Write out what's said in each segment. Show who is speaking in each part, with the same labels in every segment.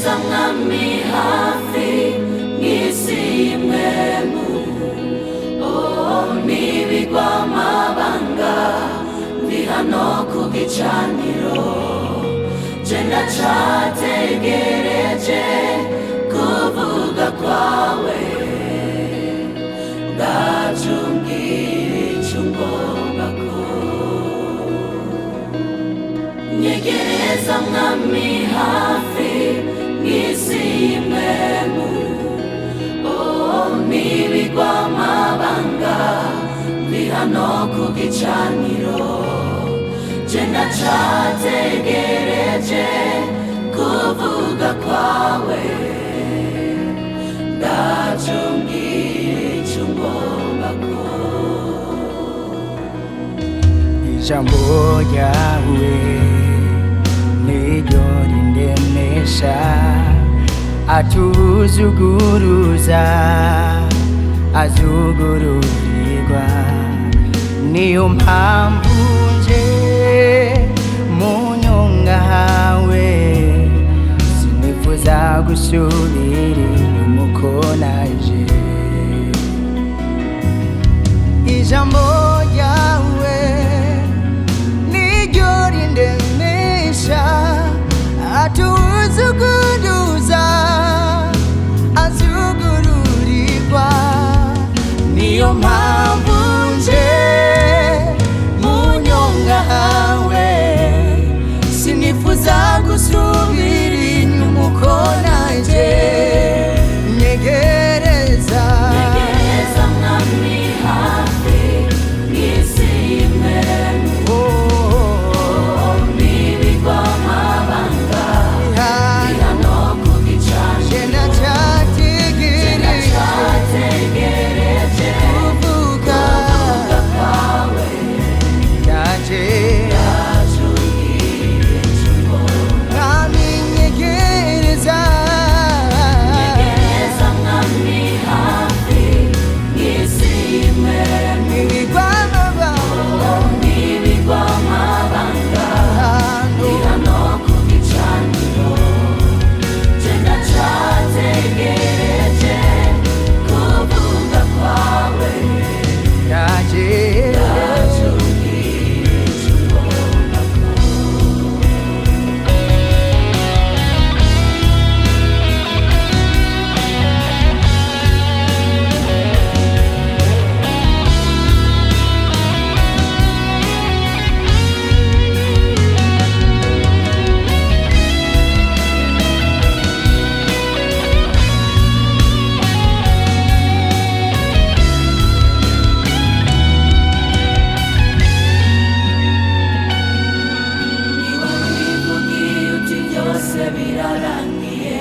Speaker 1: Nyegereza mwami hafi mw'isi y'imwemu, nibigwa amabanga ndi hano ku gicaniro, je ndacategereje kuvuga kwawe, ndacumbwira ico ugomba ko. Nyegereza mwami hafi mw'isi y'imwemu, nibigwa amabanga ndi hano ku gicaniro, je ndacategereje kuvuga kwawe, ndacumbwira ico ugomba ko.
Speaker 2: Ijambo ryawe niryo rindemesha, atuzuguruza azugururirwa, niyo mpamvu nje mu nyonga hawe sinifuza gusubira inyuma uko naje. Ijambo ryawe niryo rindemesha, atuzuguruza azugururirwa, niyo mpamvu nje mu nyonga hawe sinifuza gusubira inyuma uko naje. Nyegereza
Speaker 1: mwami hafi mw'isi y'imwemu, nibigwa amabanga ndi hano ku gicaniro, je ndacategereje kuvuga kwawe, ndacumbwira ico ugomba.
Speaker 2: mwami nyegereza
Speaker 1: mwami hafi mw'isi y'imwemu,
Speaker 2: nibigwa amabanga
Speaker 1: nibigwa amabanga ndi hano ku gicaniro, je ndacategereje kuvuga kwawe, ndacumbwira ico ugomba ko. Birarangiye,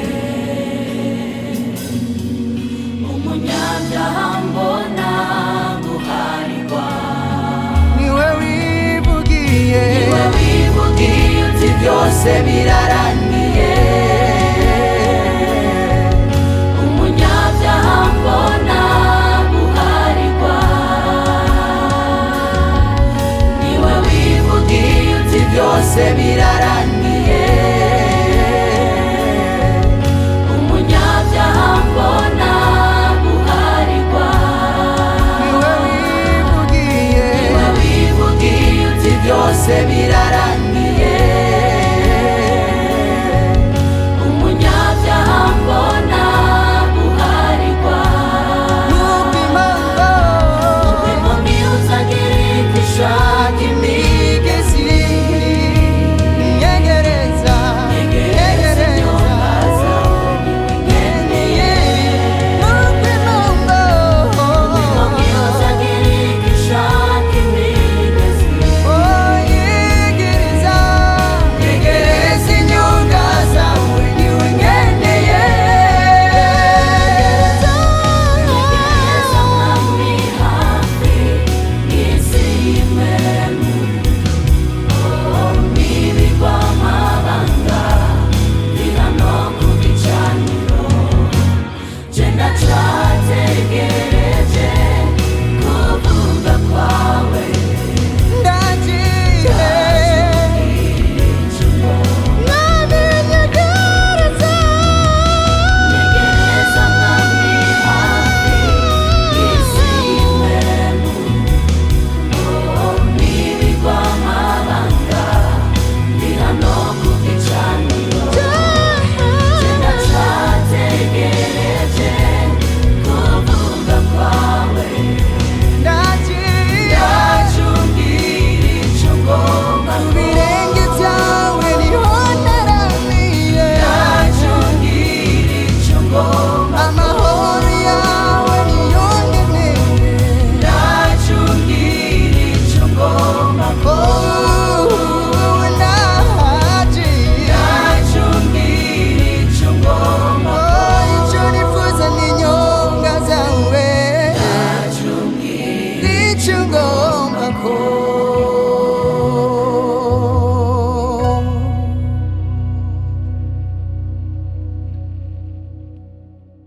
Speaker 1: umunyabyaha mbona guharirwa,
Speaker 2: niwe wivugiye
Speaker 1: uti byose birarangiye.